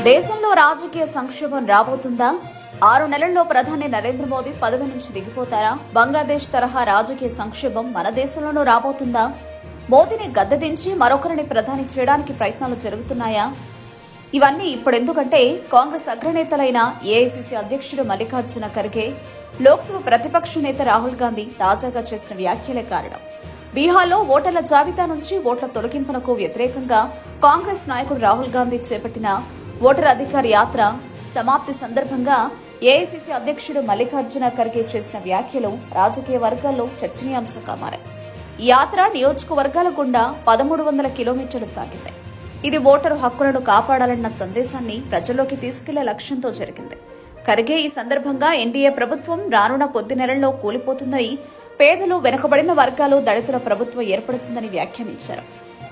దేశంలో రాజకీయ సంక్షోభం రాబోతుందా? 6 నెలల్లో ప్రధాని నరేంద్ర మోదీ పదవి నుంచి దిగిపోతారా? బంగ్లాదేశ్ తరహా రాజకీయ సంక్షోభం మన దేశంలోనూ రాబోతుందా? మోదీని గద్దెదించి మరొకరిని ప్రధాని చేయడానికి ప్రయత్నాలు జరుగుతున్నాయా? ఇవన్నీ ఇప్పుడెందుకంటే కాంగ్రెస్ అగ్రనేతలైన ఏఐసీసీ అధ్యక్షుడు మల్లికార్జున ఖర్గే, లోక్సభ ప్రతిపక్ష నేత రాహుల్ గాంధీ తాజాగా చేసిన వ్యాఖ్యలే కారణం. బీహార్లో ఓటర్ల జాబితా నుంచి ఓట్ల తొలగింపునకు వ్యతిరేకంగా కాంగ్రెస్ నాయకుడు రాహుల్ గాంధీ చేపట్టిన ఓటర్ అధికార్ యాత్ర సమాప్తి సందర్భంగా ఏఐసీసీ అధ్యక్షుడు మల్లికార్జున ఖర్గే చేసిన వ్యాఖ్యలు రాజకీయ వర్గాల్లో చర్చనీయాంశంగా మారాయి. ఈ యాత్ర నియోజకవర్గాల గుండా 1300 కిలోమీటర్లు సాగింది. ఇది ఓటరు హక్కులను కాపాడాలన్న సందేశాన్ని ప్రజల్లోకి తీసుకెళ్లే లక్ష్యంతో జరిగింది. ఖర్గే ఈ సందర్భంగా ఎన్డీఏ ప్రభుత్వం రానున్న కొద్ది నెలల్లో కూలిపోతుందని, పేదలు, వెనుకబడిన వర్గాలు, దళితుల ప్రభుత్వం ఏర్పడుతుందని వ్యాఖ్యానించారు.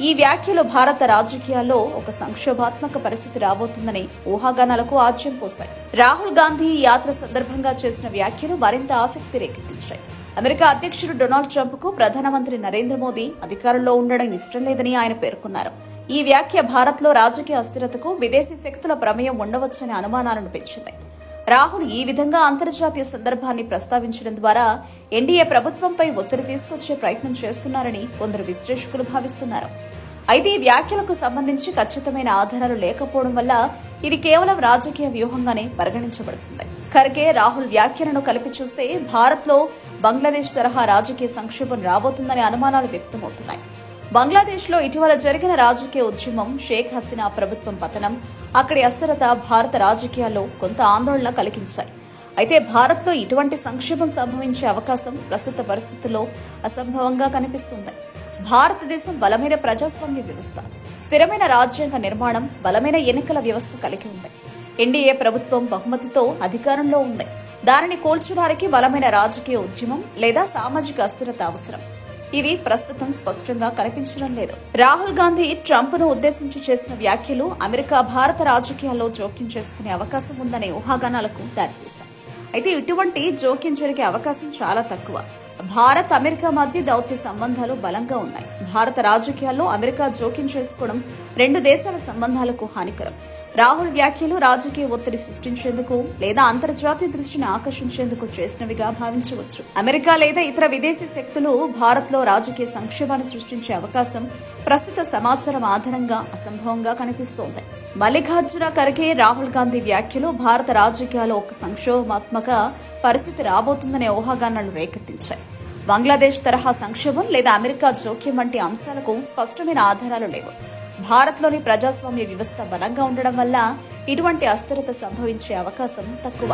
ఈ వ్యాఖ్యలు భారత రాజకీయాల్లో ఒక సంక్షోభాత్మక పరిస్థితి రాబోతుందని ఊహాగానాలకు ఆజ్యం పోశాయి. రాహుల్ గాంధీ ఈ యాత్ర సందర్భంగా చేసిన వ్యాఖ్యలు మరింత ఆసక్తి రేకెత్తించాయి. అమెరికా అధ్యక్షుడు డొనాల్డ్ ట్రంప్ కు ప్రధానమంత్రి నరేంద్ర మోదీ అధికారంలో ఉండడం ఇష్టం లేదని ఆయన పేర్కొన్నారు. ఈ వ్యాఖ్య భారత్లో రాజకీయ అస్థిరతకు విదేశీ శక్తుల ప్రమేయం ఉండవచ్చనే అనుమానాలను పెంచింది. రాహుల్ ఈ విధంగా అంతర్జాతీయ సందర్భాన్ని ప్రస్తావించడం ద్వారా ఎన్డీఏ ప్రభుత్వంపై ఒత్తిడి తీసుకొచ్చే ప్రయత్నం చేస్తున్నారని కొందరు విశ్లేషకులు భావిస్తున్నారు. అయితే ఈ వ్యాఖ్యలకు సంబంధించి ఖచ్చితమైన ఆధారాలు లేకపోవడం వల్ల ఇది కేవలం రాజకీయ వ్యూహంగానే పరిగణించబడుతుంది. ఖర్గే, రాహుల్ వ్యాఖ్యలను కలిపి చూస్తే భారత్లో బంగ్లాదేశ్ తరహా రాజకీయ సంక్షోభం రాబోతుందనే అనుమానాలు వ్యక్తమవుతున్నాయి. బంగ్లాదేశ్లో ఇటీవల జరిగిన రాజకీయ ఉద్యమం, షేక్ హసీనా ప్రభుత్వం పతనం, అక్కడి అస్థిరత భారత రాజకీయాల్లో కొంత ఆందోళన కలిగించాయి. అయితే భారత్లో ఇటువంటి సంక్షోభం సంభవించే అవకాశం ప్రస్తుత పరిస్థితుల్లో అసంభవంగా కనిపిస్తుంది. భారతదేశం బలమైన ప్రజాస్వామ్య వ్యవస్థ, స్థిరమైన రాజ్యాంగ నిర్మాణం, బలమైన ఎన్నికల వ్యవస్థ కలిగి ఉంది. ఎన్డీఏ ప్రభుత్వం బహుమతితో అధికారంలో ఉంది. దానిని కూల్చడానికి బలమైన రాజకీయ ఉద్యమం లేదా సామాజిక అస్థిరత అవసరం. ఇవి ప్రస్తుతం స్పష్టంగా కనిపించడం లేదు. రాహుల్ గాంధీ ట్రంప్ ను ఉద్దేశించి చేసిన వ్యాఖ్యలు అమెరికా, భారత రాజకీయాల్లో జోక్యం చేసుకునే అవకాశం ఉందనే ఊహాగానాలకు దారితీశాయి. అయితే ఇటువంటి జోక్యం జరిగే అవకాశం చాలా తక్కువ. భారత్, అమెరికా మధ్య దౌత్య సంబంధాలు బలంగా ఉన్నాయి. భారత రాజకీయాల్లో అమెరికా జోక్యం చేసుకోవడం రెండు దేశాల సంబంధాలకు హానికరం. రాహుల్ వ్యాఖ్యలు రాజకీయ ఒత్తిడి సృష్టించేందుకు లేదా అంతర్జాతీయ దృష్టిని ఆకర్షించేందుకు చేసినవిగా భావించవచ్చు. అమెరికా లేదా ఇతర విదేశీ శక్తులు భారత్లో రాజకీయ సంక్షోభాన్ని సృష్టించే అవకాశం ప్రస్తుత సమాచారం ఆధారంగా అసంభవంగా కనిపిస్తోంది. మల్లికార్జున ఖర్గే, రాహుల్ గాంధీ వ్యాఖ్యలు భారత రాజకీయాల్లో ఒక సంక్షోభాత్మక పరిస్థితి రాబోతుందనే ఊహాగానాలను రేకెత్తించాయి. బంగ్లాదేశ్ తరహా సంక్షోభం లేదా అమెరికా జోక్యం వంటి అంశాలకు స్పష్టమైన ఆధారాలు లేవు. భారత్లోని ప్రజాస్వామ్య వ్యవస్థ బలంగా ఉండడం వల్ల ఇటువంటి అస్థిరత సంభవించే అవకాశం తక్కువ.